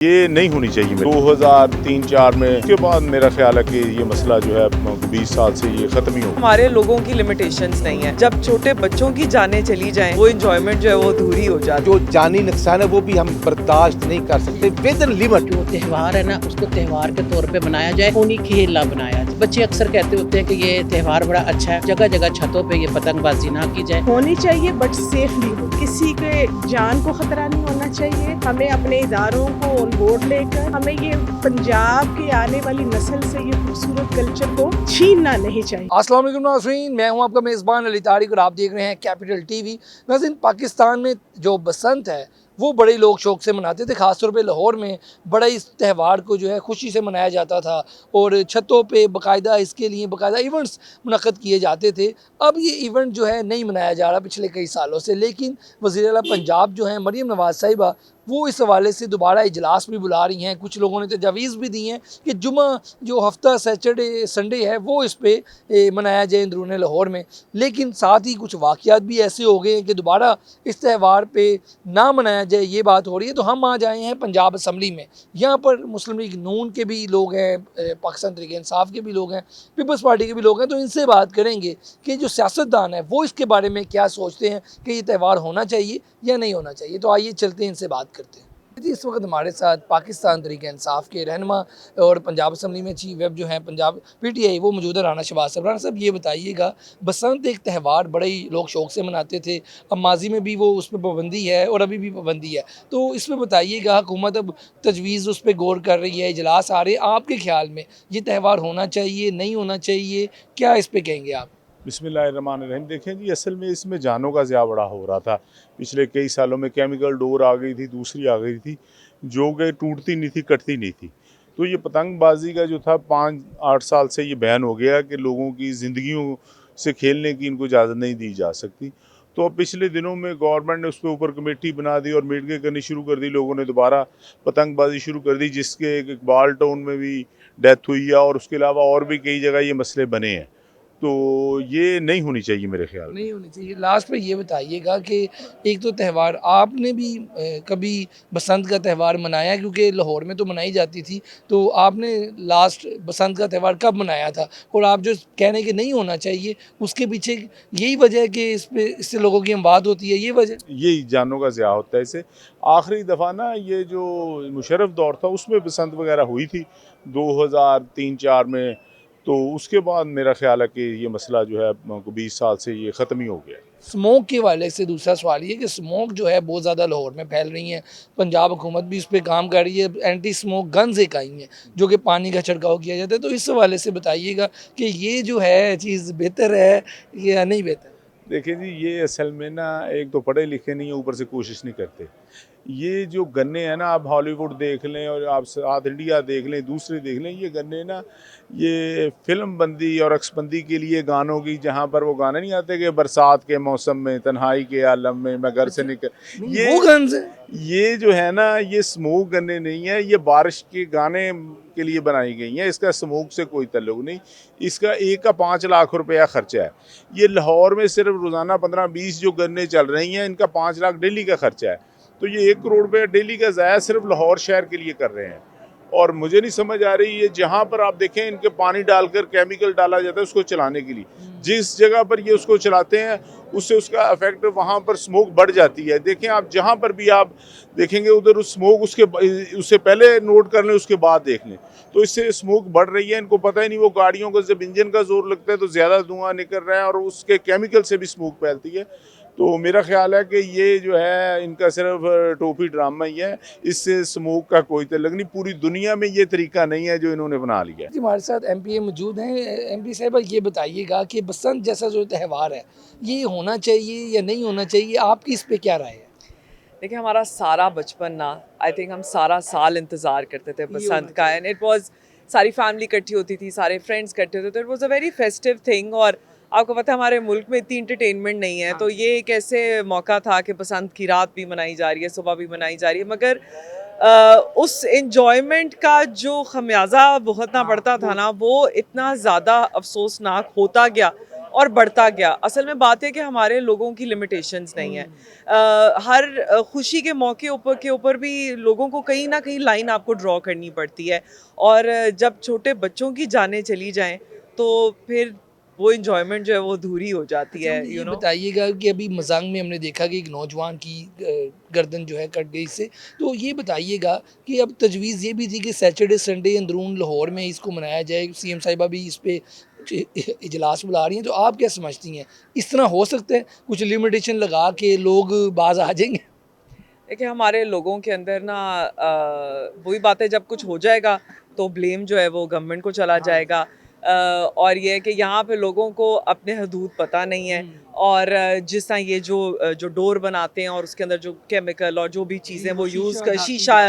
ये नहीं होनी चाहिए। 2003-4 में के बाद मेरा ख्याल है कि ये मसला जो है 20 साल से ये खत्म ही हो। हमारे लोगों की लिमिटेशंस नहीं है। जब छोटे बच्चों की जानें चली जाएं, वो एंजॉयमेंट जो है वो अधूरी हो जाती है। जो जानी नुकसान है वो भी हम बर्दाश्त नहीं कर सकते विद इन लिमिट। जो त्यौहार है ना उसको त्यौहार के तौर पे मनाया जाए, खूनी खेला बनाया जाए। बच्चे अक्सर कहते होते हैं कि ये त्यौहार बड़ा अच्छा है, जगह जगह छतों पे ये पतंगबाजी ना की जाए। होनी चाहिए बट सेफली हो, किसी के जान को खतरा नहीं होना चाहिए। हमें अपने इदारों को ऑन बोर्ड लेकर हमें ये पंजाब की आने वाली नस्ल से ये खूबसूरत कल्चर को छीनना नहीं चाहिए। अस्सलाम वालेकुम नाज़रीन, मैं हूं आपका मेज़बान अली तारिक और आप देख रहे हैं कैपिटल टीवी। नाज़रीन, पाकिस्तान में जो बसंत है वो बड़े लोग शौक से मनाते थे। ख़ास तौर पे लाहौर में बड़ा इस त्यौहार को जो है खुशी से मनाया जाता था और छतों पे बाकायदा इसके लिए बाकायदा इवेंट्स मुनक़्क़द किए जाते थे। अब ये इवेंट जो है नहीं मनाया जा रहा पिछले कई सालों से, लेकिन वज़ीर आला पंजाब जो हैं मरीम नवाज़ साहिबा वो इस हवाले से दोबारा इजलास भी बुला रही हैं। कुछ लोगों ने तजावीज़ भी दी हैं कि जुमा जो हफ्ता सैटरडे संडे है वो इस पर मनाया जाए अंदरून लाहौर में। लेकिन साथ ही कुछ वाक़यात भी ऐसे हो गए हैं कि दोबारा इस त्यौहार पे ना मनाया जाए, ये बात हो रही है। तो हम आज आए हैं पंजाब असम्बली में। यहाँ पर मुस्लिम लीग नून के भी लोग हैं, पाकिस्तान तहरीक इंसाफ के भी लोग हैं, पीपल्स पार्टी के भी लोग हैं। तो इनसे बात करेंगे कि जो सियासतदान है वो इसके बारे में क्या सोचते हैं कि ये त्यौहार होना चाहिए या नहीं होना चाहिए। तो आइए चलते हैं, इनसे बात करते हैं। जी, इस वक्त हमारे साथ पाकिस्तान तहरीक इंसाफ के रहनुमा और पंजाब असम्बली में चीफ वेब जो हैं पंजाब PTI वो मौजूद है, राना शहबाज साहब। राना साहब, ये बताइएगा, बसंत एक त्यौहार बड़े ही लोग शौक़ से मनाते थे। अब माजी में भी वो उस पर पाबंदी है और अभी भी पाबंदी है। तो इस पर बताइएगा, हुकूमत अब तजवीज़ उस पर गौर कर रही है, इजलास आ रहे हैं, आपके ख्याल में ये त्यौहार होना चाहिए नहीं होना चाहिए, क्या इस पर कहेंगे आप? बिस्मिल्लाहिर्रहमानिर्रहीम। देखें जी, असल में इसमें जानों का ज़िया बड़ा हो रहा था। पिछले कई सालों में केमिकल डोर आ गई थी, दूसरी आ गई थी जो कि टूटती नहीं थी, कटती नहीं थी। तो ये पतंगबाजी का जो था 5-8 साल से ये बैन हो गया कि लोगों की ज़िंदगियों से खेलने की इनको इजाज़त नहीं दी जा सकती। तो अब पिछले दिनों में गवर्नमेंट ने उस पर ऊपर कमेटी बना दी और मीटिंगें करनी शुरू कर दी। लोगों ने दोबारा पतंगबाजी शुरू कर दी, जिसके एक इकबाल टाउन में भी डेथ हुई है और उसके अलावा और भी कई जगह ये मसले बने हैं। तो ये नहीं होनी चाहिए, मेरे ख्याल में नहीं होनी चाहिए। लास्ट पे ये बताइएगा कि एक तो त्यौहार आपने भी कभी बसंत का त्यौहार मनाया, क्योंकि लाहौर में तो मनाई जाती थी, तो आपने लास्ट बसंत का त्यौहार कब मनाया था? और आप जो कहने के नहीं होना चाहिए उसके पीछे यही वजह है कि इससे लोगों की अमवात होती है, ये वजह? यही जानों का ज़िया होता है इससे। आखिरी दफ़ा ना ये जो मुशर्रफ दौर था उसमें बसंत वगैरह हुई थी 2003-4 में। तो उसके बाद मेरा ख्याल है कि ये मसला जो है 20 साल से ये ख़त्म ही हो गया। स्मोक के वाले से दूसरा सवाल ये कि स्मोक जो है बहुत ज़्यादा लाहौर में फैल रही है। पंजाब हुकूमत भी इस पर काम कर रही है। एंटी स्मोक गन्स एक आई हैं जो कि पानी का छिड़काव किया जाता है। तो इस हवाले से बताइएगा कि ये जो है चीज़ बेहतर है या नहीं बेहतर? देखिए जी, ये असल में ना एक तो पढ़े लिखे नहीं है, ऊपर से कोशिश नहीं करते। ये जो गन्ने हैं ना, आप हॉलीवुड देख लें और आप साउथ इंडिया देख लें, दूसरे देख लें, ये गन्ने ना ये फिल्म बंदी और अक्सबंदी के लिए गानों की, जहाँ पर वो गाने नहीं आते कि बरसात के मौसम में तन्हाई के आलम में मैं घर से निकल, वो गन्स है। ये जो है ना, ये स्मोक गन्ने नहीं है, ये बारिश के गाने के लिए बनाई गई हैं। इसका स्मोक से कोई ताल्लुक नहीं। इसका एक का 5 लाख रुपया खर्चा है। ये लाहौर में सिर्फ रोज़ाना 15-20 जो गन्ने चल रही हैं, इनका 5 लाख डेली का खर्चा है। तो ये 1 करोड़ रुपया डेली का ज़ाया सिर्फ लाहौर शहर के लिए कर रहे हैं। और मुझे नहीं समझ आ रही, ये जहाँ पर आप देखें इनके पानी डालकर केमिकल डाला जाता है उसको चलाने के लिए, जिस जगह पर ये उसको चलाते हैं उससे उसका इफेक्ट वहाँ पर स्मोक बढ़ जाती है। देखें आप, जहाँ पर भी आप देखेंगे उधर उस स्मोक उससे पहले नोट कर लें, उसके बाद देख लें, तो इससे स्मोक बढ़ रही है। इनको पता ही नहीं, वो गाड़ियों को जब इंजन का जोर लगता है तो ज़्यादा धुआं निकल रहा है और उसके केमिकल से भी स्मोक फैलती है। तो मेरा ख्याल है कि ये जो है इनका सिर्फ टोपी ड्रामा ही है, इससे स्मोक का कोई ताल्लुक नहीं। पूरी दुनिया में ये तरीका नहीं है जो इन्होंने बना लिया है। हमारे साथ MPA मौजूद हैं। MP साहब, ये बताइएगा कि बसंत जैसा जो त्यौहार है ये होना चाहिए या नहीं होना चाहिए, आपकी इस पे क्या राय है? देखिए, हमारा सारा बचपन ना, आई थिंक हम सारा साल इंतज़ार करते थे बसंत का, एंड इट वाज, सारी फैमिली इकट्ठी होती थी, सारे फ्रेंड्स इकट्ठे होते थे। It was a very festive thing. और आपको पता है हमारे मुल्क में इतनी इंटरटेनमेंट नहीं है, तो ये एक ऐसे मौका था कि बसंत की रात भी मनाई जा रही है, सुबह भी मनाई जा रही है, मगर उस एन्जॉयमेंट का जो खमियाजा भुगतना पड़ता था ना, वो इतना ज़्यादा अफसोसनाक होता गया और बढ़ता गया। असल में बात है कि हमारे लोगों की लिमिटेशंस नहीं है। हर खुशी के मौके ऊपर भी लोगों को कहीं ना कहीं लाइन आपको ड्रॉ करनी पड़ती है, और जब छोटे बच्चों की जानें चली जाएं तो फिर वो इंजॉयमेंट जो है वो अधूरी हो जाती है। ये बताइएगा कि अभी मजाक में हमने देखा कि एक नौजवान की गर्दन जो है कट गई इससे, तो ये बताइएगा कि अब तजवीज़ ये भी थी कि सैटरडे संडे अंदरून लाहौर में इसको मनाया जाए, सीएम साहिबा भी इस पे इजलास बुला रही हैं, तो आप क्या समझती हैं इस तरह हो सकता है? कुछ लिमिटेशन लगा के लोग बाज आ जाएंगे? देखिए, हमारे लोगों के अंदर ना वही बात है, जब कुछ हो जाएगा तो ब्लेम जो है वो गवर्नमेंट को चला जाएगा। और ये है कि यहाँ पे लोगों को अपने हदूद पता नहीं है, और जिस तरह ये जो डोर बनाते हैं और उसके अंदर जो केमिकल और जो भी चीज़ें वो यूज़ कर, शीशा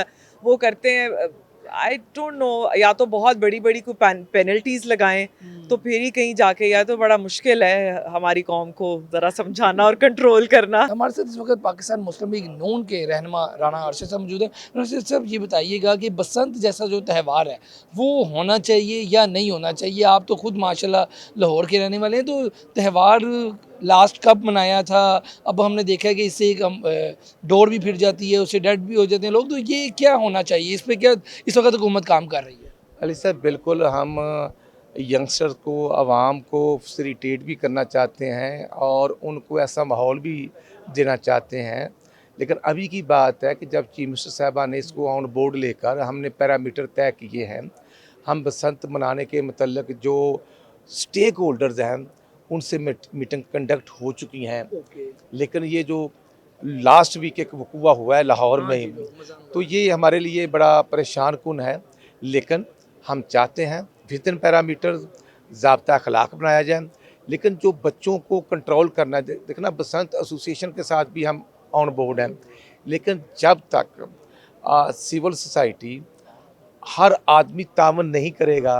वो करते हैं, आई डोंट नो, या तो बहुत बड़ी बड़ी कोई पेनल्टीज लगाएं तो फिर ही कहीं जाके, या तो बड़ा मुश्किल है हमारी कौम को ज़रा समझाना और कंट्रोल करना। हमारे साथ इस वक्त पाकिस्तान मुस्लिम लीग नून के रहनुमा राना अरशद साहब मौजूद हैं। अरशद साहब, ये बताइएगा कि बसंत जैसा जो त्यौहार है वो होना चाहिए या नहीं होना चाहिए? आप तो खुद माशाल्लाह लाहौर के रहने वाले हैं, तो त्यौहार लास्ट कब मनाया था? अब हमने देखा है कि इससे एक डोर भी फिर जाती है, उससे डेड भी हो जाते हैं लोग, तो ये क्या होना चाहिए? इस पर क्या इस वक्त हुकूमत काम कर रही है? अली साहब, बिल्कुल हम यंगस्टर्स को, आवाम को फैसिलिटेट भी करना चाहते हैं और उनको ऐसा माहौल भी देना चाहते हैं, लेकिन अभी की बात है कि जब चीफ मिनिस्टर साहबा ने इसको ऑन बोर्ड लेकर हमने पैरामीटर तय किए हैं, हम बसंत मनाने के मतलब जो स्टेक होल्डर्स हैं उनसे मीटिंग कंडक्ट हो चुकी हैं, लेकिन ये जो लास्ट वीक एक वकूआ हुआ है लाहौर में ही, तो ये हमारे लिए बड़ा परेशान कुन है। लेकिन हम चाहते हैं विदिन पैरामीटर ज़ाब्ता अखलाक बनाया जाए, लेकिन जो बच्चों को कंट्रोल करना, देखना बसंत एसोसिएशन के साथ भी हम ऑन बोर्ड हैं, लेकिन जब तक सिविल सोसाइटी हर आदमी तावन नहीं करेगा,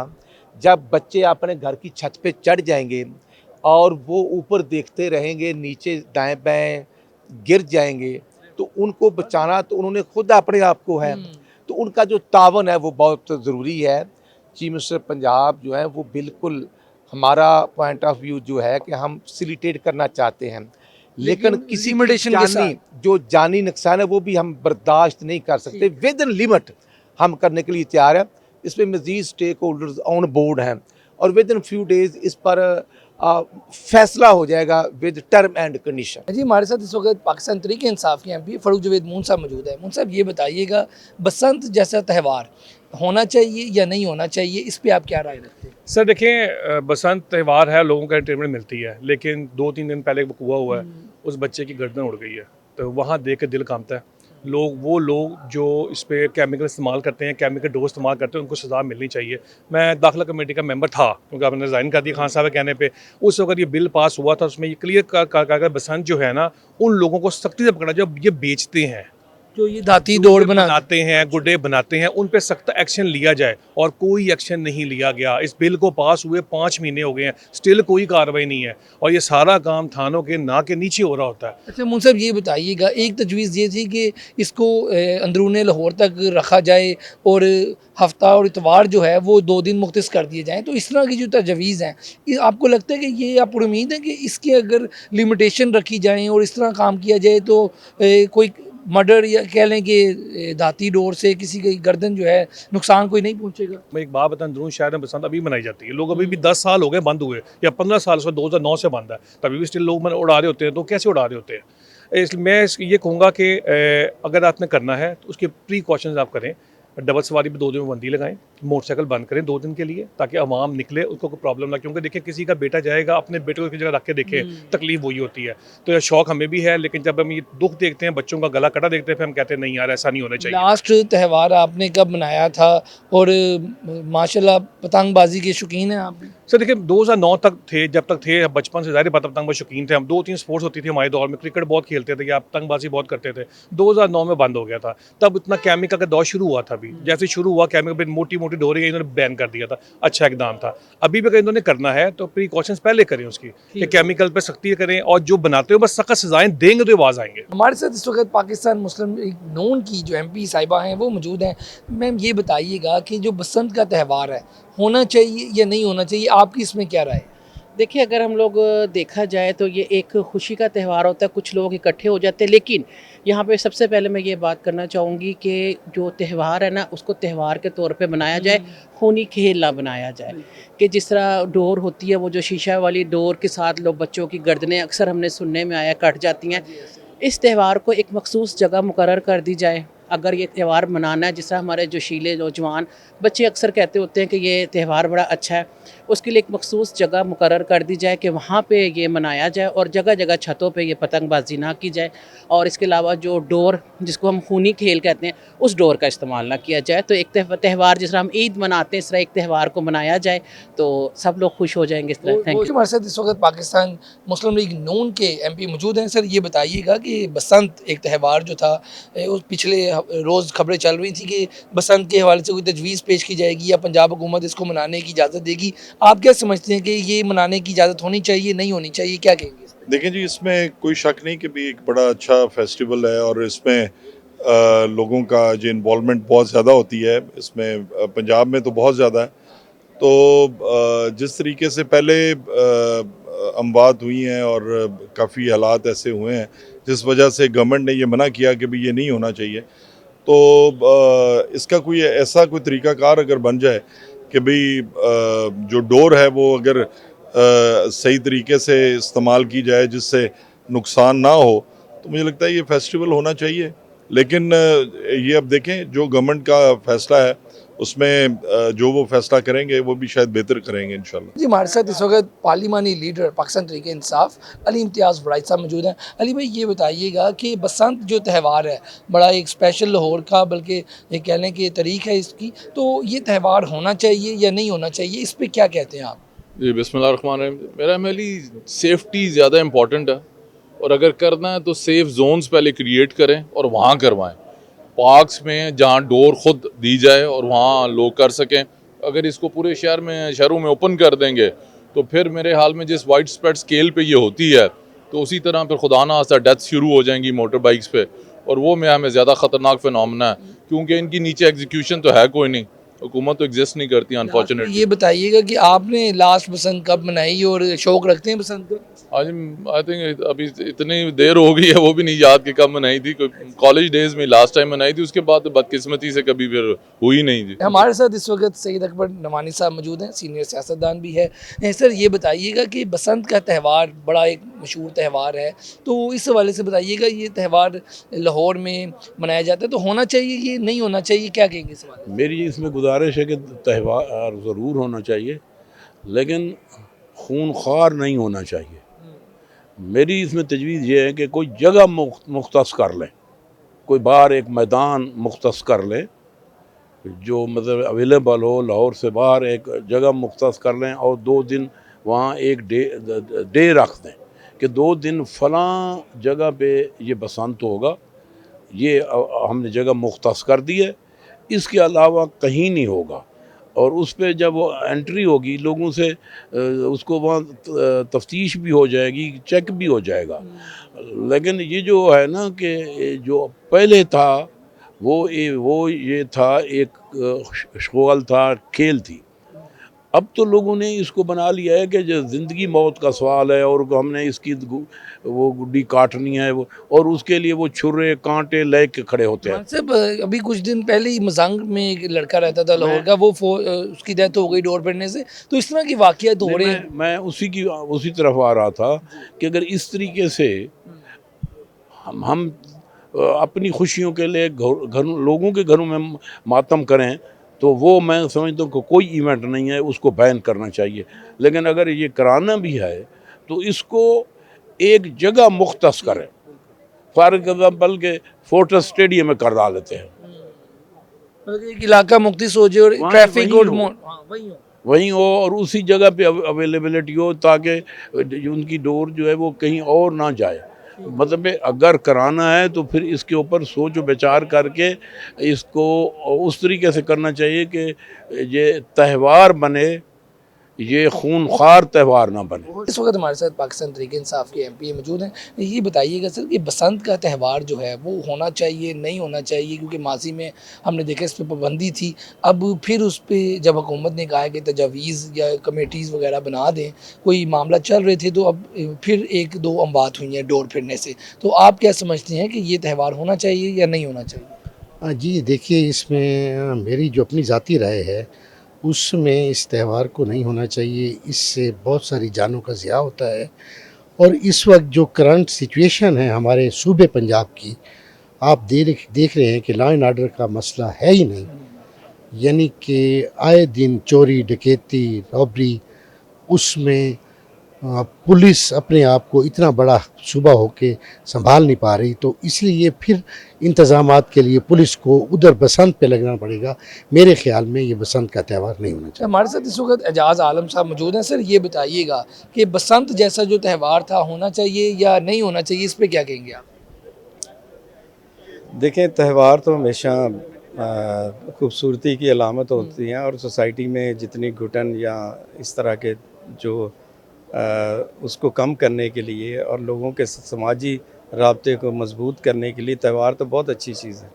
जब बच्चे अपने घर की छत पे चढ़ जाएंगे और वो ऊपर देखते रहेंगे, नीचे दाएं बाएं गिर जाएंगे, तो उनको बचाना तो उन्होंने खुद अपने आप को है, तो उनका जो तावन है वो बहुत ज़रूरी है। चीफ मिनिस्टर पंजाब जो है वो बिल्कुल, हमारा पॉइंट ऑफ व्यू जो है कि हम फैसिलिटेट करना चाहते हैं, लेकिन किसी लिमिटेशन के साथ जो जानी नुकसान है वो भी हम बर्दाश्त नहीं कर सकते। विद इन लिमिट हम करने के लिए तैयार है। इस पर मज़ीद स्टेक होल्डर्स ऑन बोर्ड हैं और विद इन फ्यू डेज़ इस पर फैसला हो जाएगा विद टर्म एंड कंडीशन। जी, हमारे साथ इस वक्त पाकिस्तान तहरीक इंसाफ के एमपी फ़ारूक जवेद मून साहब मौजूद है। मून साहब, ये बताइएगा बसंत जैसा त्यौहार होना चाहिए या नहीं होना चाहिए, इस पे आप क्या राय रखते हैं? सर देखें, बसंत त्यौहार है, लोगों को एंटरटेनमेंट मिलती है, लेकिन 2-3 दिन पहले वकूआ हुआ है, उस बच्चे की गर्दन उड़ गई है, तो वहाँ देख के दिल कांपता है। वो लोग जो इस पर केमिकल इस्तेमाल करते हैं, केमिकल डोज इस्तेमाल करते हैं, उनको सज़ा मिलनी चाहिए। मैं दाखिला कमेटी का मेंबर था, क्योंकि आपने रिज़ाइन कर दिया खान साहब के कहने पे। उस वक्त ये बिल पास हुआ था, उसमें ये क्लियर कर बसंत जो है ना, उन लोगों को सख्ती से पकड़ा जो ये बेचते हैं, जो ये दाती दौड़ बनाते हैं, गुड्डे बनाते हैं, उन पे सख्त एक्शन लिया जाए, और कोई एक्शन नहीं लिया गया। इस बिल को पास हुए 5 महीने हो गए हैं, स्टिल कोई कार्रवाई नहीं है, और ये सारा काम थानों के ना के नीचे हो रहा होता है। अच्छा मून साहब, ये बताइएगा, एक तजवीज़ ये थी कि इसको अंदरून लाहौर तक रखा जाए और हफ्ता और इतवार जो है वो 2 दिन मुख्तस कर दिए जाएँ, तो इस तरह की जो तजवीज़ हैं, आपको लगता है कि ये आप उम्मीद है कि इसकी अगर लिमिटेशन रखी जाए और इस तरह काम किया जाए तो कोई मर्डर या कह लें कि दाती डोर से किसी की गर्दन जो है नुकसान कोई नहीं पहुंचेगा? मैं एक बात बताऊं, अंदरून शहर में बसंत अभी मनाई जाती है, लोग अभी भी 10 साल हो गए बंद हुए, या 15 साल से 2009 से बंद है, तभी भी स्टिल लोग उड़ा रहे होते हैं। तो कैसे उड़ा रहे होते हैं? इसलिए मैं ये कहूँगा कि अगर आपने करना है तो उसके प्रीकॉशंस आप करें। डबल सवारी पर 2 दिन में बंदी लगाएं, मोटरसाइकिल बंद करें 2 दिन के लिए, ताकि आवाम निकले, उसको कोई प्रॉब्लम ना। क्योंकि देखिए, किसी का बेटा जाएगा, अपने बेटे को एक जगह रख के देखे, तकलीफ वही होती है। तो यह शौक हमें भी है, लेकिन जब हम ये दुख देखते हैं, बच्चों का गला कटा देखते हैं, फिर हम कहते हैं नहीं यार, ऐसा नहीं होना चाहिए। लास्ट त्यौहार आपने कब मनाया था, और माशाल्लाह पतंगबाजी के शौकीन हैं आप? सर देखिए, 2009 तक थे, जब तक थे बचपन से ज़ाहिर पतंगबाजी शौकीन थे हम। 2-3 स्पोर्ट्स होती थी हमारे दौर में, क्रिकेट बहुत खेलते थे या पतंगबाजी बहुत करते थे। 2009 में बंद हो गया था, तब इतना केमिकल का दौर शुरू हुआ था। अभी जैसे शुरू हुआ, केमिकल मोटी मोटी डोरी इन्होंने बैन कर दिया था, अच्छा इकदाम था। अभी भी अगर इन्होंने करना है तो प्रीकॉशंस पहले करें उसकी, कि केमिकल पर सख्ती करें, और जो बनाते हो बस सख्त सजाएं देंगे तो आवाज़ आएंगे। हमारे साथ इस वक्त पाकिस्तान मुस्लिम लीग नून की जो एमपी साहिबा हैं वो मौजूद हैं। मैम, ये बताइएगा कि जो बसंत का त्यौहार है होना चाहिए या नहीं होना चाहिए, आपकी इसमें क्या राय है? देखिए, अगर हम लोग देखा जाए तो ये एक खुशी का त्यौहार होता है, कुछ लोग इकट्ठे हो जाते हैं, लेकिन यहाँ पे सबसे पहले मैं ये बात करना चाहूँगी कि जो त्यौहार है ना, उसको त्यौहार के तौर पे मनाया जाए, खूनी खेल ना बनाया जाए। कि जिस तरह डोर होती है, वो जो शीशा वाली डोर के साथ लोग बच्चों की गर्दनें अक्सर हमने सुनने में आया कट जाती हैं। इस त्यौहार को एक मखसूस जगह मुकर्रर कर दी जाए। अगर ये त्यौहार मनाना है, जिस तरह हमारे जोशीले नौजवान बच्चे अक्सर कहते होते हैं कि ये त्यौहार बड़ा अच्छा है, उसके लिए एक मखसूस जगह मुकर्रर कर दी जाए कि वहाँ पे ये मनाया जाए और जगह जगह छतों पे ये पतंगबाजी ना की जाए। और इसके अलावा जो डोर, जिसको हम खूनी खेल कहते हैं, उस डोर का इस्तेमाल ना किया जाए। तो एक त्यौहार जिस तरह हम ईद मनाते हैं, इस तरह एक त्यौहार को मनाया जाए तो सब लोग खुश हो जाएंगे इस तरह। Thank you. हमारे साथ इस वक्त पाकिस्तान मुस्लिम लीग नून के एमपी मौजूद हैं। सर, ये बताइएगा कि बसंत एक त्यौहार जो था, उस पिछले रोज़ खबरें चल रही थी कि बसंत के हवाले से कोई तजवीज़ पेश की जाएगी या पंजाब हुकूमत इसको मनाने की इजाज़त देगी। आप क्या समझते हैं कि ये मनाने की इजाज़त होनी चाहिए, नहीं होनी चाहिए, क्या कहेंगे? देखें जी, इसमें कोई शक नहीं कि भी एक बड़ा अच्छा फेस्टिवल है और इसमें लोगों का जो इन्वॉल्वमेंट बहुत ज़्यादा होती है, इसमें पंजाब में तो बहुत ज़्यादा है। तो जिस तरीके से पहले अमवात हुई हैं और काफ़ी हालात ऐसे हुए हैं जिस वजह से गवर्नमेंट ने ये मना किया कि भी ये नहीं होना चाहिए, तो इसका कोई ऐसा कोई तरीक़ाकार अगर बन जाए कि भाई जो डोर है वो अगर सही तरीके से इस्तेमाल की जाए जिससे नुकसान ना हो, तो मुझे लगता है ये फेस्टिवल होना चाहिए। लेकिन ये अब देखें जो गवर्नमेंट का फ़ैसला है उसमें जो वो फैसला करेंगे वो भी शायद बेहतर करेंगे इंशाल्लाह। जी, हमारे साथ इस वक्त पार्लिमानी लीडर पाकिस्तान तहरीक इंसाफ अली इम्तियाज़ वड़ाई साहब मौजूद हैं। अली भाई, ये बताइएगा कि बसंत जो त्यौहार है, बड़ा एक स्पेशल लाहौर का, बल्कि ये कह लें कि तारीख है इसकी, तो ये त्यौहार होना चाहिए या नहीं होना चाहिए, इस पर क्या कहते हैं आप? जी, बिस्मिल्लाहिर्रहमानिर्रहीम। मेरा अमली सेफ्टी ज़्यादा इम्पॉर्टेंट है और अगर करना है तो सेफ़ जोन्स पहले क्रिएट करें और वहाँ करवाएं। पार्क्स में जहाँ डोर खुद दी जाए और वहाँ लोग कर सकें। अगर इसको पूरे शहरों में ओपन कर देंगे तो फिर मेरे हाल में जिस वाइड स्प्रेड स्केल पे ये होती है, तो उसी तरह फिर खुदा ना खास्ता डेथ शुरू हो जाएंगी मोटर बाइक्स पे, और वो में हमें ज़्यादा ख़तरनाक फिनोमेना है क्योंकि इनकी नीचे एग्जीक्यूशन तो है कोई नहीं, हुकूमत तो एग्जिस्ट नहीं करती अनफॉर्चुनेटली। ये बताइएगा कि आपने लास्ट बसंत कब मनाई और शौक रखते हैं बसंत का? आज आई थिंक अभी इतनी देर हो गई है वो भी नहीं याद कि कब मनाई थी। कॉलेज डेज में लास्ट टाइम मनाई थी, उसके बाद बदकिस्मती से कभी फिर हुई नहीं जी। हमारे साथ इस वक्त सैयद अकबर नवानी साहब मौजूद हैं, सीनियर सियासतदान भी है। सर, ये बताइएगा कि बसंत का त्यौहार बड़ा एक मशहूर त्यौहार है, तो इस हवाले से बताइएगा, ये त्यौहार लाहौर में मनाया जाता है तो होना चाहिए, ये नहीं होना चाहिए, क्या कहेंगे इस हवाले? मेरी इसमें गुजारिश है कि त्यौहार ज़रूर होना चाहिए लेकिन खूनख्वार नहीं होना चाहिए। मेरी इसमें तजवीज़ ये है कि कोई जगह मुख्तस कर लें, कोई बाहर एक मैदान मुख्तस कर लें जो मतलब अवेलेबल हो, लाहौर से बाहर एक जगह मुख्तस कर लें और 2 दिन वहाँ एक डे रख दें कि 2 दिन फ़लाँ जगह पे ये बसंत होगा, ये हमने जगह मुख्तस कर दी है, इसके अलावा कहीं नहीं होगा। और उस पर जब वो एंट्री होगी लोगों से उसको वहाँ तफ्तीश भी हो जाएगी, चेक भी हो जाएगा। लेकिन ये जो है ना कि जो पहले था वो ये था, एक शगल था, खेल थी। अब तो लोगों ने इसको बना लिया है कि जो ज़िंदगी मौत का सवाल है और हमने इसकी वो गुड्डी काटनी है वो, और उसके लिए वो छुरे कांटे ले के खड़े होते हैं। सिर्फ अभी कुछ दिन पहले ही मजांग में एक लड़का रहता था लाहौर का, वो उसकी डेथ हो गई डोर पड़ने से, तो इस तरह की वाक़ियात हो रहे हैं। मैं उसी तरफ आ रहा था कि अगर इस तरीके से हम अपनी खुशियों के लिए लोगों के घरों में मातम करें तो वो मैं समझता हूँ कि कोई इवेंट नहीं है, उसको बैन करना चाहिए। लेकिन अगर ये कराना भी है तो इसको एक जगह मुख्तस करें, फॉर एग्जाम्पल के फोर्ट्रेस स्टेडियम में कर डालते हैं, मतलब एक इलाका मुख्तस हो जाए और ट्रैफिक वहीं हो और उसी जगह पे अवेलेबिलिटी हो ताकि उनकी डोर जो है वो कहीं और ना जाए। मतलब अगर कराना है तो फिर इसके ऊपर सोच विचार करके इसको उस तरीके से करना चाहिए कि ये त्यौहार बने, ये खूनख्वार त्यौहार ना बने। इस वक्त हमारे साथ पाकिस्तान तहरीक इंसाफ के एमपी मौजूद हैं। ये बताइएगा सर कि बसंत का त्यौहार जो है वो होना चाहिए नहीं होना चाहिए, क्योंकि माजी में हमने देखा इस पर पाबंदी थी, अब फिर उस पर जब हुकूमत ने कहा कि तजावीज़ या कमेटीज़ वगैरह बना दें, कोई मामला चल रहे थे, तो अब फिर एक दो अमवात हुई हैं डोर फिरने से, तो आप क्या समझते हैं कि ये त्यौहार होना चाहिए या नहीं होना चाहिए? जी देखिए, इसमें मेरी जो अपनी ज़ाती राय है उसमें इस त्यौहार को नहीं होना चाहिए। इससे बहुत सारी जानों का ज़िया होता है, और इस वक्त जो करंट सिचुएशन है हमारे सूबे पंजाब की, आप देख रहे हैं कि लॉ एंड ऑर्डर का मसला है ही नहीं। यानी कि आए दिन चोरी डकैती रॉबरी, उसमें पुलिस अपने आप को इतना बड़ा सूबा होके संभाल नहीं पा रही, तो इसलिए फिर इंतज़ामात के लिए पुलिस को उधर बसंत पे लगना पड़ेगा। मेरे ख्याल में ये बसंत का त्यौहार नहीं होना चाहिए। हमारे साथ इस वक्त एजाज़ आलम साहब मौजूद हैं। सर ये बताइएगा कि बसंत जैसा जो त्यौहार था होना चाहिए या नहीं होना चाहिए, इस पर क्या कहेंगे आप? देखें, त्यौहार तो हमेशा खूबसूरती की अलामत होती हैं, और सोसाइटी में जितनी घुटन या इस तरह के जो उसको कम करने के लिए और लोगों के समाजी राब्ते को मजबूत करने के लिए त्यौहार तो बहुत अच्छी चीज़ है।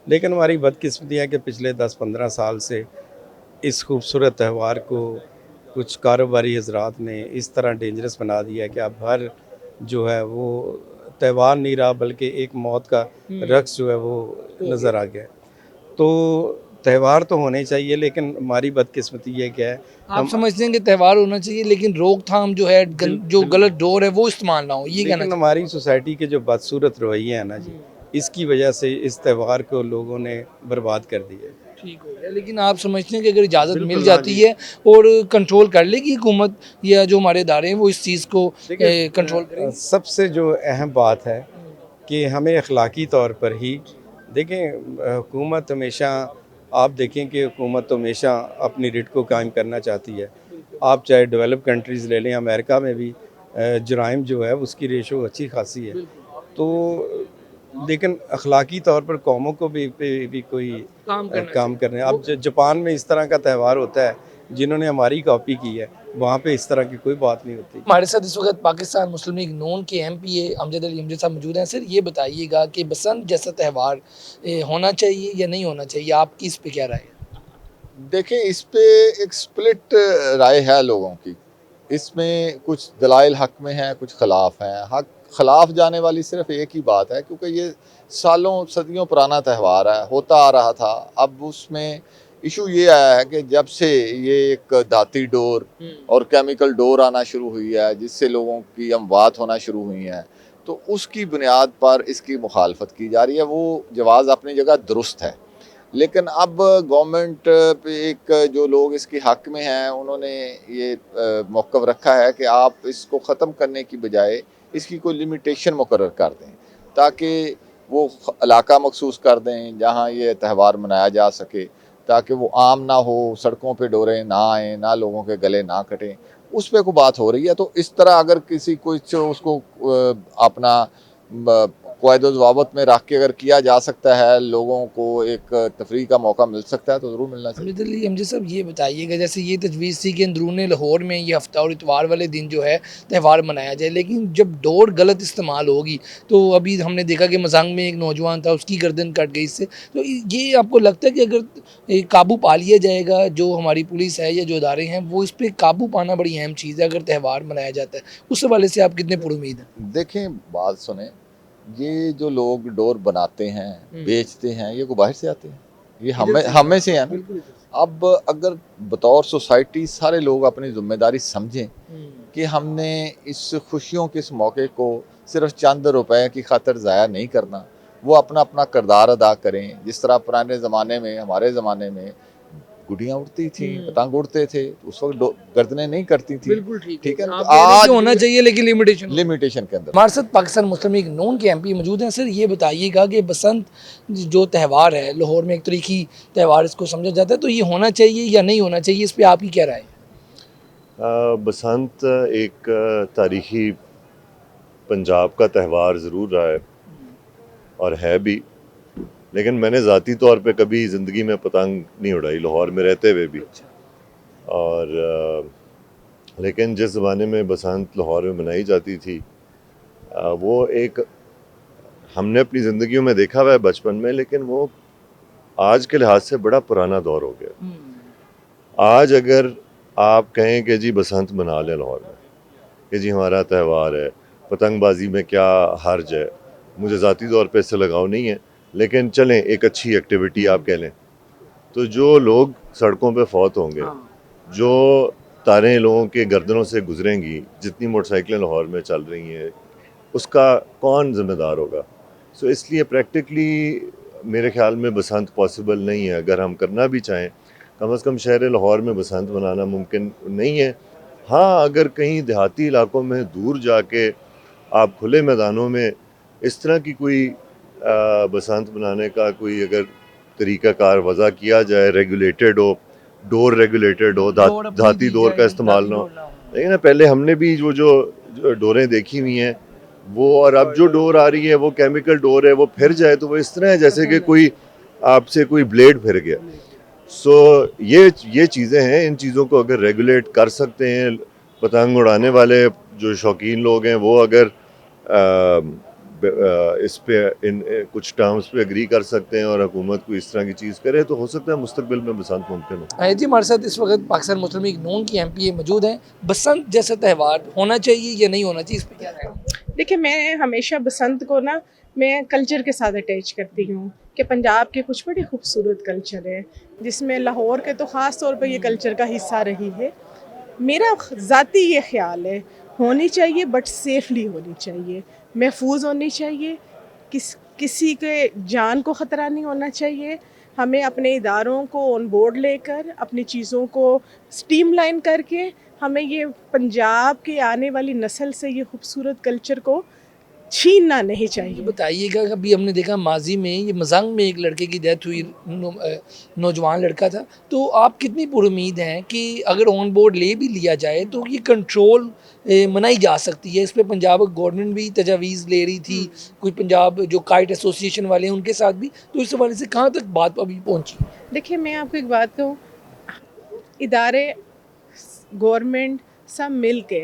लेकिन हमारी बदकिस्मती है कि पिछले 10-15 साल से इस खूबसूरत त्यौहार को कुछ कारोबारी हजरात ने इस तरह डेंजरस बना दिया है कि अब हर जो है वो त्यौहार नहीं रहा, बल्कि एक मौत का रक्स जो है वो नज़र आ गया। तो त्यौहार तो होने चाहिए, लेकिन हमारी बदकिस्मती ये क्या है, आप समझते हैं कि त्यौहार होना चाहिए लेकिन रोकथाम जो है जो गलत डोर है वो इस्तेमाल ना हो, ये कहना लेकिन हमारी सोसाइटी के जो बदसूरत रवैये है ना जी, इसकी वजह से इस त्यौहार को लोगों ने बर्बाद कर दिया। ठीक हो गया, लेकिन आप समझते हैं कि अगर इजाज़त मिल जाती है और कंट्रोल कर लेगी हुकूमत या जो हमारे इदारे हैं वो इस चीज़ को कंट्रोल करें? सबसे जो अहम बात है कि हमें अखलाकी तौर पर ही देखें, हुकूमत हमेशा, आप देखें कि हुकूमत तो हमेशा अपनी रिट को कायम करना चाहती है। आप चाहे डेवलप कंट्रीज़ ले लें, अमेरिका में भी जराइम जो है उसकी रेशो अच्छी खासी है। तो लेकिन अखलाकी तौर पर कौमों को भी कोई काम करने, अब जापान में इस तरह का त्यौहार होता है, जिन्होंने हमारी कॉपी की है, वहाँ पे इस तरह की कोई बात नहीं होती। हमारे साथ इस वक्त पाकिस्तान मुस्लिम लीग नून के एमपी अमजद अली अमजद साहब मौजूद हैं। सर ये बताइएगा कि बसंत जैसा त्यौहार होना चाहिए या नहीं होना चाहिए, आपकी इस पे क्या राय है? देखें, इस पे एक स्प्लिट राय है लोगों की। इसमें कुछ दलाइल हक में हैं, कुछ खिलाफ हैं। हक खिलाफ जाने वाली सिर्फ एक ही बात है, क्योंकि ये सालों सदियों पुराना त्यौहार है, होता आ रहा था। अब उसमें इशू ये आया है कि जब से ये एक धाती डोर और केमिकल डोर आना शुरू हुई है, जिससे लोगों की अमवात होना शुरू हुई हैं, तो उसकी बुनियाद पर इसकी मुखालफत की जा रही है। वो जवाज़ अपनी जगह दुरुस्त है, लेकिन अब गवर्नमेंट पे एक जो लोग इसके हक में हैं, उन्होंने ये मौक़िफ़ रखा है कि आप इसको ख़त्म करने की बजाय इसकी कोई लिमिटेशन मुकर्रर कर दें, ताकि वो इलाका मखसूस कर दें जहाँ ये त्यौहार मनाया जा सके, ताकि वो आम ना हो, सड़कों पे डोरें ना आएँ, ना लोगों के गले ना कटें। उस पर कोई बात हो रही है। तो इस तरह अगर किसी कुछ उसको अपना क़वायद-ओ-ज़वाबित में रख के अगर किया जा सकता है, लोगों को एक तफरीह का मौका मिल सकता है, तो ज़रूर मिलना चाहिए। अमजद अली अमजद साहब ये बताइएगा, जैसे ये तजवीज़ थी कि अंदरून लाहौर में ये हफ्ता और इतवार वाले दिन जो है त्यौहार मनाया जाए, लेकिन जब डोर गलत इस्तेमाल होगी, तो अभी हमने देखा कि मजांग में एक नौजवान था, उसकी गर्दन कट गई इससे। तो ये आपको लगता है कि अगर काबू पा लिया जाएगा, जो हमारी पुलिस है या जो इदारे हैं, वो इस पर काबू पाना बड़ी अहम चीज़ है अगर त्यौहार मनाया जाता है, उस हवाले से आप कितने पुरुमीद हैं? देखें, बात सुने, ये जो लोग डोर बनाते हैं, बेचते हैं, ये को बाहर से आते हैं, ये हमें से हैं ना। अब अगर बतौर सोसाइटी सारे लोग अपनी जिम्मेदारी समझें कि हमने इस खुशियों के इस मौके को सिर्फ चंद रुपए की खातिर ज़ाया नहीं करना, वो अपना अपना किरदार अदा करें। जिस तरह पुराने ज़माने में, हमारे ज़माने में गुड़ियाँ उड़ती थी, पतंग उड़ते थे, उस वक्त गर्दनें नहीं करती थी। बिल्कुल ठीक है। आज होना चाहिए लेकिन लिमिटेशन के अंदर। हमारे साथ पाकिस्तान मुस्लिम लीग नून के एमपी मौजूद हैं। सर ये बताइएगा कि बसंत जो त्यौहार है, लाहौर में एक तरीकी त्यौहार इसको समझा जाता है, तो ये होना चाहिए या नहीं होना चाहिए, इस पर आपकी क्या राय है? बसंत एक तारीखी पंजाब का त्यौहार ज़रूर रहा है और है भी, लेकिन मैंने ज़ाती तौर पे कभी ज़िंदगी में पतंग नहीं उड़ाई, लाहौर में रहते हुए भी। और लेकिन जिस ज़माने में बसंत लाहौर में मनाई जाती थी वो एक हमने अपनी ज़िंदगियों में देखा हुआ है बचपन में, लेकिन वो आज के लिहाज से बड़ा पुराना दौर हो गया। आज अगर आप कहें कि जी बसंत मना लें लाहौर में, कि जी हमारा त्यौहार है, पतंगबाजी में क्या हर्ज है, मुझे ज़ाती तौर पे इससे लगाव नहीं है, लेकिन चलें एक अच्छी एक्टिविटी आप कह लें, तो जो लोग सड़कों पे फौत होंगे, जो तारें लोगों के गर्दनों से गुजरेंगी, जितनी मोटरसाइकिलें लाहौर में चल रही हैं, उसका कौन ज़िम्मेदार होगा? सो इसलिए प्रैक्टिकली मेरे ख्याल में बसंत पॉसिबल नहीं है। अगर हम करना भी चाहें, कम से कम शहर लाहौर में बसंत मनाना मुमकिन नहीं है। हाँ, अगर कहीं देहाती इलाकों में दूर जाके आप खुले मैदानों में इस तरह की कोई बसंत मनाने का कोई अगर तरीक़ाकार वज़ा किया जाए, रेगुलेटेड हो, डोर रेगुलेटेड हो, धाती डोर का इस्तेमाल ना हो। लेकिन पहले हमने भी जो डोरें देखी हुई हैं वो, और अब जो डोर आ रही है वो केमिकल डोर है, वो फिर जाए तो वो इस तरह है जैसे कि कोई आपसे कोई ब्लेड फिर गया। सो ये चीज़ें हैं, इन चीज़ों को अगर रेगुलेट कर सकते हैं, पतंग उड़ाने वाले जो शौकीन लोग हैं वो अगर इस पे इन कुछ टर्म्स पे एग्री कर सकते हैं और हुकूमत को इस तरह की चीज़ करे, तो हो सकता है मुस्तकबिल में बसंत मुमकिन हो। जी, हमारे साथ इस वक्त पाकिस्तान मुस्लिम लीग नून की MPA मौजूद हैं। बसंत जैसा त्यौहार होना चाहिए या नहीं होना चाहिए, इस पर क्या राय है? देखिए, मैं हमेशा बसंत को ना मैं कल्चर के साथ अटैच करती हूँ कि पंजाब के कुछ बड़े खूबसूरत कल्चर है, जिसमें लाहौर के तो ख़ास तौर पर ये कल्चर का हिस्सा रही है। मेरा ज़ाती ये ख्याल है, होनी चाहिए बट सेफली होनी चाहिए, महफूज होनी चाहिए, किसी के जान को ख़तरा नहीं होना चाहिए। हमें अपने इदारों को ऑन बोर्ड लेकर अपनी चीज़ों को स्ट्रीमलाइन करके हमें ये पंजाब के आने वाली नस्ल से ये खूबसूरत कल्चर को छीनना नहीं चाहिए। बताइएगा, अभी हमने देखा माजी में ये मजंग में एक लड़के की डेथ हुई, नौजवान लड़का था, तो आप कितनी पुरुमीद हैं कि अगर ऑन बोर्ड ले भी लिया जाए तो ये कंट्रोल मनाई जा सकती है? इस पर पंजाब गवर्नमेंट भी तजावीज़ ले रही थी, कोई पंजाब जो काइट एसोसिएशन वाले हैं उनके साथ भी, तो इस हवाले से कहाँ तक बात अभी पहुँची? देखिए, मैं आपको एक बात कहूँ, इदारे, गवर्नमेंट सब मिल के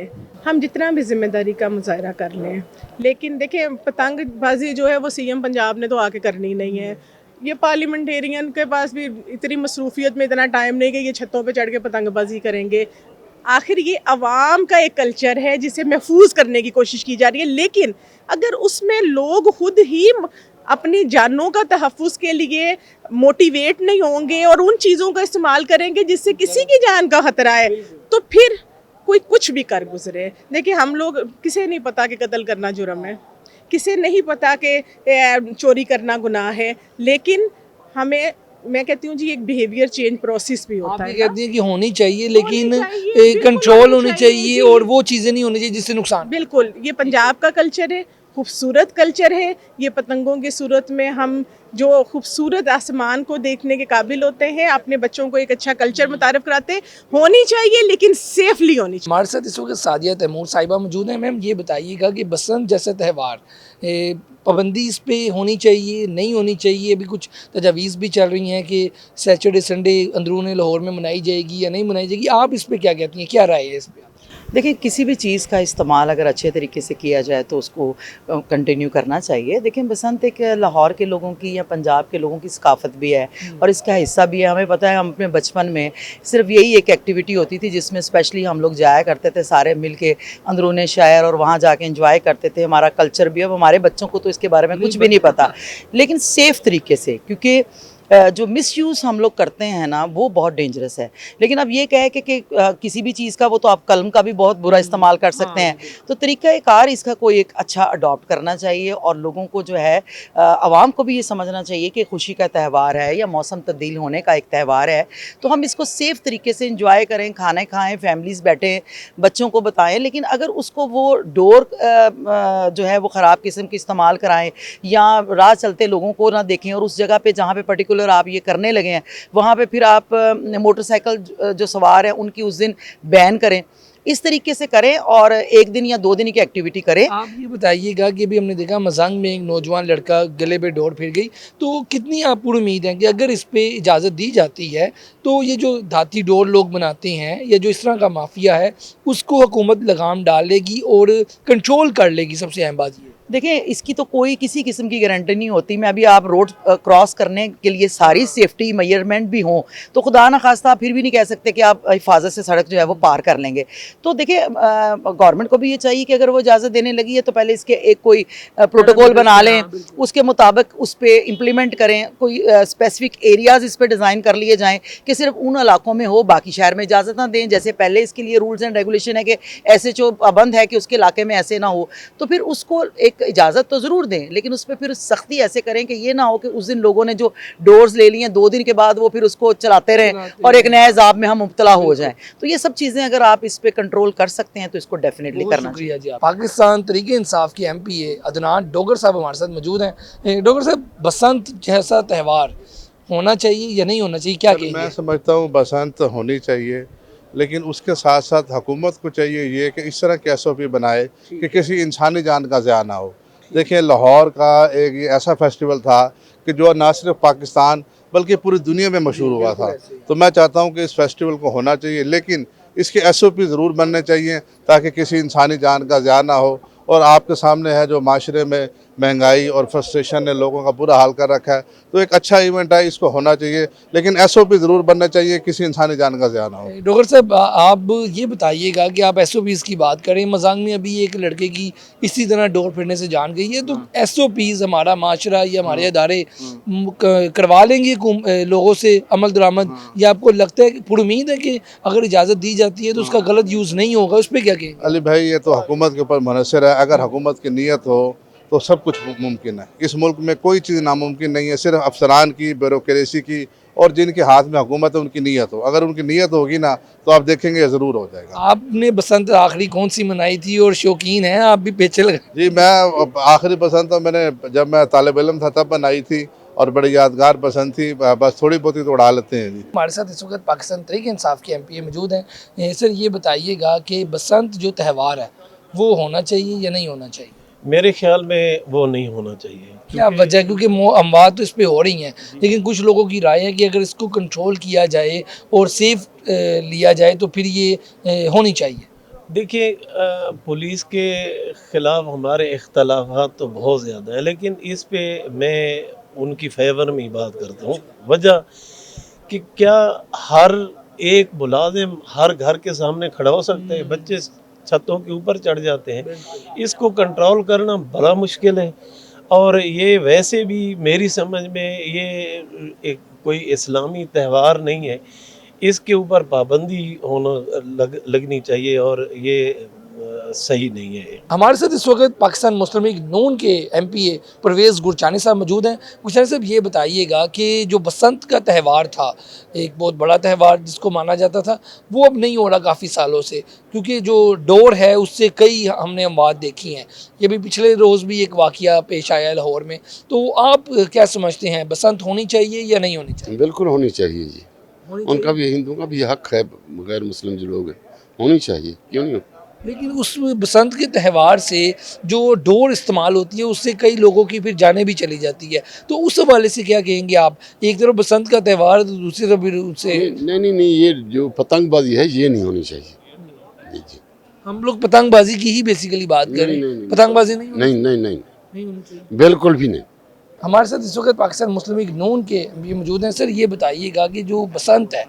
हम जितना भी जिम्मेदारी का मुजाहरा कर लें, लेकिन देखिए पतंगबाजी जो है वो CM पंजाब ने तो आके करनी नहीं है। ये पार्लियामेंटेरियन के पास भी इतनी मसरूफियत में इतना टाइम नहीं कि ये छतों पे चढ़ के पतंगबाजी करेंगे। आखिर ये अवाम का एक कल्चर है जिसे महफूज करने की कोशिश की जा रही है, लेकिन अगर उसमें लोग खुद ही अपनी जानों का तहफ़्फ़ुज़ के लिए मोटिवेट नहीं होंगे और उन चीज़ों का इस्तेमाल करेंगे जिससे किसी की जान का ख़तरा है, तो फिर कोई कुछ भी कर गुजरे। देखिए, हम लोग, किसे नहीं पता कि कत्ल करना जुर्म है, किसे नहीं पता कि चोरी करना गुनाह है, लेकिन मैं कहती हूँ जी एक बिहेवियर चेंज प्रोसेस भी होता है। आप कहती हैं कि होनी चाहिए, लेकिन कंट्रोल होनी चाहिए और वो चीज़ें नहीं होनी चाहिए जिससे नुकसान। बिल्कुल, ये पंजाब का कल्चर है, खूबसूरत कल्चर है। ये पतंगों की सूरत में हम जो खूबसूरत आसमान को देखने के काबिल होते हैं, अपने बच्चों को एक अच्छा कल्चर मुतारिफ कराते हैं। होनी चाहिए लेकिन सेफली होनी चाहिए। हमारे साथ इस वक्त सादिया तैमूर साहिबा मौजूद हैं। मैम, ये बताइएगा कि बसंत जैसा त्यौहार पाबंदी इस पे होनी चाहिए, नहीं होनी चाहिए? अभी कुछ तजावीज़ भी चल रही हैं कि सैटरडे संडे अंदरूनी लाहौर में मनाई जाएगी या नहीं मनाई जाएगी, आप इस पर क्या कहती हैं, क्या राय है इस पर? देखिए, किसी भी चीज़ का इस्तेमाल अगर अच्छे तरीके से किया जाए तो उसको कंटिन्यू करना चाहिए। देखिए, बसंत एक लाहौर के लोगों की या पंजाब के लोगों की सकाफ़त भी है और इसका हिस्सा भी है। हमें पता है, हम अपने बचपन में सिर्फ यही एक एक्टिविटी होती थी जिसमें स्पेशली हम लोग जाया करते थे सारे मिल के अंदरूनी शहर, और वहाँ जाके एंजॉय करते थे। हमारा कल्चर भी, अब हमारे बच्चों को तो इसके बारे में कुछ भी नहीं पता, लेकिन सेफ़ तरीके से, क्योंकि जो मिसयूज़ हम लोग करते हैं ना वो बहुत डेंजरस है। लेकिन अब ये कहे कि किसी भी चीज़ का, वो तो आप कलम का भी बहुत बुरा इस्तेमाल कर सकते हैं, तो तरीक़ाकार इसका कोई एक अच्छा अडॉप्ट करना चाहिए और लोगों को जो है आवाम को भी ये समझना चाहिए कि खुशी का त्यौहार है या मौसम तब्दील होने का एक त्यौहार है, तो हम इसको सेफ़ तरीके से इंजॉय करें, खाना खाएँ, फैमिलीज़ बैठें, बच्चों को बताएँ। लेकिन अगर उसको वो डोर जो है वो ख़राब किस्म की इस्तेमाल कराएँ या राह चलते लोगों को ना देखें, और उस जगह पे जहाँ पे पर्टिकुलर आप ये करने लगे हैं वहाँ पे फिर आप मोटरसाइकिल जो सवार हैं उनकी उस दिन बैन करें, इस तरीके से करें और एक दिन या 2 दिन की एक्टिविटी करें। आप ये बताइएगा कि अभी हमने देखा मजंग में एक नौजवान लड़का गले पे डोर फिर गई, तो कितनी आप पूरी उम्मीद है कि अगर इस पे इजाज़त दी जाती है तो ये जो धाती डोर लोग बनाते हैं या जो इस तरह का माफिया है उसको हुकूमत लगाम डालेगी और कंट्रोल कर लेगी? सबसे अहम बात ये देखिए, इसकी तो कोई किसी किस्म की गारंटी नहीं होती। मैं अभी आप रोड क्रॉस करने के लिए सारी सेफ्टी मेजरमेंट भी हों तो खुदा ना खास्ता आप फिर भी नहीं कह सकते कि आप हिफाजत से सड़क जो है वो पार कर लेंगे। तो देखिए, गवर्नमेंट को भी ये चाहिए कि अगर वो इजाज़त देने लगी है तो पहले इसके एक कोई प्रोटोकॉल बना लें, उसके मुताबिक उस पर इम्प्लीमेंट करें। कोई स्पेसिफिक एरियाज़ इस पर डिज़ाइन कर लिए जाएँ कि सिर्फ उन इलाकों में हो, बाकी शहर में इजाज़त ना दें। जैसे पहले इसके लिए रूल्स एंड रेगुलेशन है कि SHO पाबंद है कि उसके इलाके में ऐसे ना हो, तो फिर उसको एक इजाज़त तो ज़रूर दें, लेकिन उस पर फिर सख्ती ऐसे करें कि ये ना हो कि उस दिन लोगों ने जो डोर्स ले ली हैं 2 दिन के बाद वो फिर उसको चलाते रहें और एक नए अज़ाब में हम मुब्तला हो जाएं। तो ये सब चीज़ें अगर आप इस पर कंट्रोल कर सकते हैं तो इसको डेफिनेटली करना चाहिए। शुक्रिया जी। पाकिस्तान तरीके इंसाफ के MPA अदनान डोगर साहब हमारे साथ मौजूद हैं। डोगर साहब, बसंत जैसा त्यौहार होना चाहिए या नहीं होना चाहिए, क्या कहेंगे? मैं समझता हूँ बसंत होनी चाहिए, लेकिन उसके साथ साथ हुकूमत को चाहिए ये कि इस तरह के SOP बनाए कि किसी इंसानी जान का ज़िया ना हो। देखिए, लाहौर का एक ऐसा फेस्टिवल था कि जो ना सिर्फ पाकिस्तान बल्कि पूरी दुनिया में मशहूर हुआ था। तो मैं चाहता हूँ कि इस फेस्टिवल को होना चाहिए, लेकिन इसके SOP ज़रूर बनने चाहिए ताकि किसी इंसानी जान का ज़िया ना हो। और आपके सामने है जो माशरे में महंगाई और फ्रस्ट्रेशन ने लोगों का बुरा हाल कर रखा है, तो एक अच्छा इवेंट है, इसको होना चाहिए, लेकिन SOP ज़रूर बनना चाहिए, किसी इंसानी जान का ज़िया ना हो। डॉक्टर साहब, आप ये बताइएगा कि आप SOPs की बात करें, मजांग में अभी एक लड़के की इसी तरह डोर फिरने से जान गई है, तो SOPs हमारा माशरा या हमारे इदारे करवा लेंगे लोगों से अमल दरामद, या आपको लगता है कि पूरी उम्मीद है कि अगर इजाज़त दी जाती है तो उसका गलत यूज़ नहीं होगा? उस पर क्या कहेंगे? अली भाई, ये तो हुकूमत के ऊपर मुनहसर है। अगर हुकूमत की नीयत हो तो सब कुछ मुमकिन है। इस मुल्क में कोई चीज़ नामुमकिन नहीं है, सिर्फ अफसरान की, ब्यूरोक्रेसी की और जिनके हाथ में हुकूमत है उनकी नीयत हो। अगर उनकी नीयत होगी ना तो आप देखेंगे ज़रूर हो जाएगा। आपने बसंत आखिरी कौन सी मनाई थी और शौकीन हैं आप भी पीछे लगे? जी, मैं आखिरी बसंत तो मैंने जब मैं तालिब इल्म था तब मनाई थी और बड़ी यादगार पसंद थी। बस थोड़ी बहुत ही तो उड़ा लेते हैं जी। हमारे साथ इस वक्त पाकिस्तान तरीके इंसाफ के MPA मौजूद हैं। सर, ये बताइएगा कि बसंत जो त्यौहार है वो होना चाहिए या नहीं होना चाहिए? मेरे ख्याल में वो नहीं होना चाहिए। क्या वजह? क्योंकि अमवात तो इस पे हो रही हैं, लेकिन कुछ लोगों की राय है कि अगर इसको कंट्रोल किया जाए और सेफ लिया जाए तो फिर ये होनी चाहिए। देखिए, पुलिस के ख़िलाफ़ हमारे इख्तलाफात तो बहुत ज़्यादा है, लेकिन इस पे मैं उनकी फेवर में ही बात करता हूँ। वजह कि क्या हर एक मुलाजिम हर घर के सामने खड़ा हो सकता है? बच्चे छतों के ऊपर चढ़ जाते हैं, इसको कंट्रोल करना बड़ा मुश्किल है। और ये वैसे भी मेरी समझ में ये एक कोई इस्लामी त्यौहार नहीं है, इसके ऊपर पाबंदी लगनी चाहिए और ये सही नहीं है। हमारे साथ इस वक्त पाकिस्तान मुस्लिम लीग नून के MPA परवेज़ गुरचानी साहब मौजूद हैं। गुरचानी साहब, ये बताइएगा कि जो बसंत का त्यौहार था, एक बहुत बड़ा त्यौहार जिसको माना जाता था, वो अब नहीं हो रहा काफ़ी सालों से, क्योंकि जो डोर है उससे कई हमने अमवात देखी हैं। ये भी पिछले रोज़ भी एक वाक़या पेश आया लाहौर में। तो आप क्या समझते हैं, बसंत होनी चाहिए या नहीं होनी चाहिए? बिल्कुल होनी चाहिए जी, उनका भी, हिंदुओं का भी हक है, गैर मुस्लिम जो लोग हैं, होनी चाहिए, क्यों नहीं हो? लेकिन उस बसंत के त्यौहार से जो डोर इस्तेमाल होती है उससे कई लोगों की फिर जाने भी चली जाती है, तो उस हवाले से क्या कहेंगे आप? एक तरफ बसंत का त्यौहार, दूसरी तरफ फिर उससे नहीं, ये जो पतंगबाजी है ये नहीं होनी चाहिए जी। हम लोग पतंगबाजी की ही बेसिकली बात करें, पतंगबाजी नहीं होनी चाहिए, बिल्कुल भी नहीं। हमारे साथ इस वक्त पाकिस्तान मुस्लिम लीग नून के भी मौजूद हैं। सर, ये बताइएगा कि जो बसंत है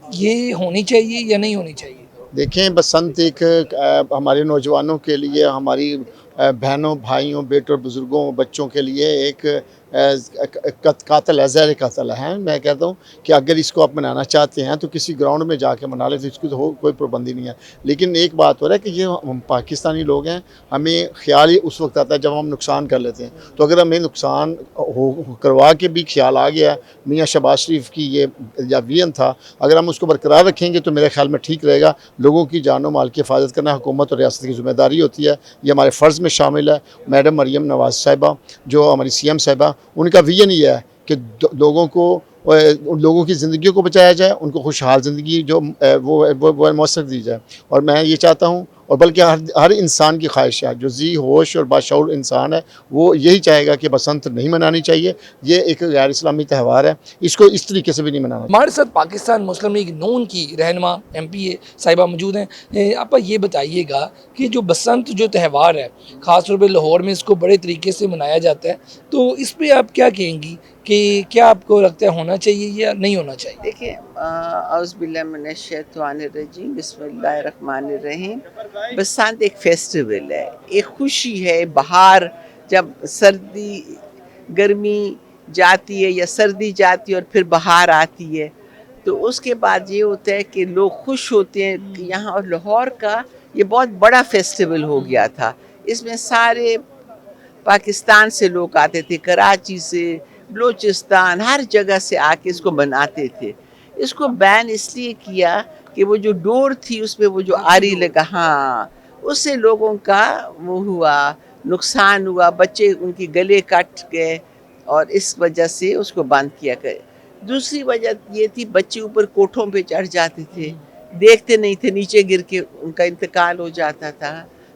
ये होनी चाहिए या नहीं होनी चाहिए? देखें, बसंत एक हमारे नौजवानों के लिए, हमारी बहनों, भाइयों, बेटों, बुज़ुर्गों, बच्चों के लिए एक कातिल है, ज़हर कातिल है। मैं कहता हूँ कि अगर इसको आप मनाना चाहते हैं तो किसी ग्राउंड में जाके मना लें, तो इसकी तो कोई पाबंदी नहीं है। लेकिन एक बात हो रहा है कि ये हम पाकिस्तानी लोग हैं, हमें ख्याल ही उस वक्त आता है जब हम नुकसान कर लेते हैं। तो अगर हमें नुकसान करवा के भी ख्याल आ गया, मियाँ शहबाज शरीफ की ये या वियन था, अगर हम उसको बरकरार रखेंगे तो मेरे ख्याल में ठीक रहेगा। लोगों की जानो माल की हिफाजत करना हुकूमत और रियासत की जिम्मेदारी होती है, ये हमारे फ़र्ज़ में शामिल है। मैडम मरीम नवाज़ साहिबा जो हमारी CM साहिबा, उनका विजन ये है कि लोगों की ज़िंदगी को बचाया जाए, उनको खुशहाल ज़िंदगी जो वो मौसर दी जाए। और मैं ये चाहता हूँ, और बल्कि हर इंसान की ख्वाहिश है, जो जी होश और बाशऊर इंसान है वो यही चाहेगा कि बसंत नहीं मनानी चाहिए। ये एक गैर इस्लामी त्यौहार है, इसको इस तरीके से भी नहीं मनाना। हमारे साथ पाकिस्तान मुस्लिम लीग नून की रहनुमा MPA साहिबा मौजूद हैं। आप ये बताइएगा कि जो बसंत जो त्यौहार है ख़ास तौर पे लाहौर में इसको बड़े तरीके से मनाया जाता है, तो इस पर आप क्या कहेंगी कि क्या आपको लगता है होना चाहिए या नहीं होना चाहिए? देखिए, औज़ुबिल्लाहिमिनश्शैतानिर्रजीम, बिस्मिल्लाहिर्रहमानिर्रहीम। बसंत एक फेस्टिवल है, एक खुशी है। बाहर जब सर्दी गर्मी जाती है या सर्दी जाती है और फिर बाहर आती है, तो उसके बाद ये होता है कि लोग खुश होते हैं कि यहाँ। और लाहौर का ये बहुत बड़ा फेस्टिवल हो गया था, इसमें सारे पाकिस्तान से लोग आते थे, कराची से, बलूचिस्तान, हर जगह से आके इसको मनाते थे। इसको बैन इसलिए किया कि वो जो डोर थी उसमें वो जो आरी लगा, हाँ, उससे लोगों का वो हुआ, नुकसान हुआ, बच्चे उनके गले कट गए और इस वजह से उसको बंद किया गया। दूसरी वजह ये थी, बच्चे ऊपर कोठों पे चढ़ जाते थे, देखते नहीं थे, नीचे गिर के उनका इंतकाल हो जाता था।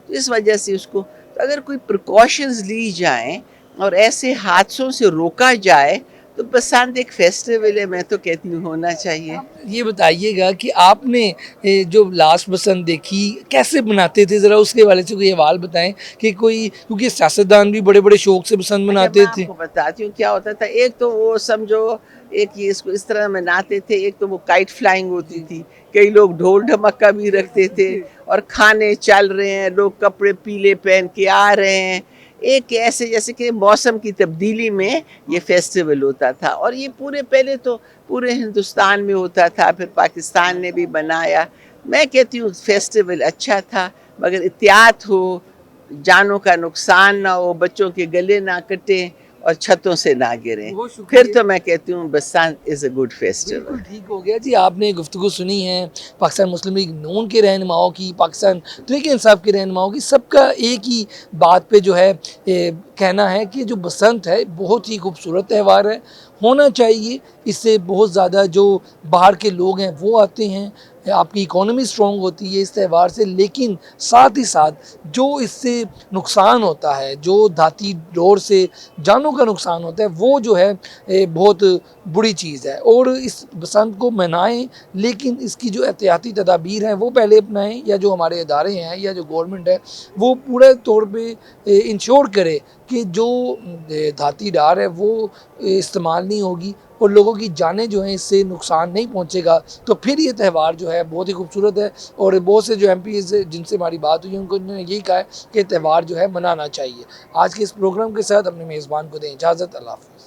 तो इस वजह से उसको, तो अगर कोई प्रिकॉशंस ली जाएं और ऐसे हादसों से रोका जाए तो बसंत एक फेस्टिवल है, मैं तो कहती हूँ होना चाहिए। ये बताइएगा कि आपने जो लास्ट बसंत देखी कैसे मनाते थे, ज़रा उसके वाले से कोई सवाल बताएं कि कोई, क्योंकि सियासतदान भी बड़े बड़े शौक से बसंत मनाते थे। आपको बताती हूँ क्या होता था। एक तो वो समझो, एक ये इसको इस तरह मनाते थे, एक तो वो काइट फ्लाइंग होती थी, कई लोग ढोल ढमक्का भी रखते थे, और खाने चल रहे हैं, लोग कपड़े पीले पहन के आ रहे हैं। एक ऐसे जैसे कि मौसम की तब्दीली में ये फेस्टिवल होता था। और ये पहले तो पूरे हिंदुस्तान में होता था, फिर पाकिस्तान ने भी बनाया। मैं कहती हूँ फेस्टिवल अच्छा था, मगर एहतियात हो, जानों का नुकसान ना हो, बच्चों के गले ना कटें और छतों से ना गिरें, फिर तो मैं कहती हूँ बसंत इज़ अ गुड फेस्टिवल। ठीक हो गया जी। आपने गुफ्तगू सुनी है पाकिस्तान मुस्लिम लीग नून के रहनुमाओं की, पाकिस्तान तहरीक इंसाफ के रहनुमाओं की, सबका एक ही बात पे जो है कहना है कि जो बसंत है बहुत ही खूबसूरत त्यौहार है, होना चाहिए। इससे बहुत ज़्यादा जो बाहर के लोग हैं वो आते हैं, आपकी इकोनॉमी स्ट्रॉन्ग होती है इस त्यौहार से। लेकिन साथ ही साथ जो इससे नुकसान होता है, जो धाती डोर से जानों का नुकसान होता है, वो जो है बहुत बुरी चीज़ है। और इस बसंत को मनाएं, लेकिन इसकी जो एहतियाती तदाबीर हैं वो पहले अपनाएं, या जो हमारे इदारे हैं या जो गवर्नमेंट है वो पूरे तौर पे इंश्योर करे कि जो धाती डार है वो इस्तेमाल नहीं होगी और लोगों की जानें जो हैं इससे नुकसान नहीं पहुंचेगा। तो फिर ये त्यौहार जो है बहुत ही खूबसूरत है। और बहुत से जो MPs जिनसे हमारी बात हुई उनको यही कहा है कि त्यौहार जो है मनाना चाहिए। आज के इस प्रोग्राम के साथ अपने मेज़बान को दें इजाज़त। अल्लाह हाफ़िज़।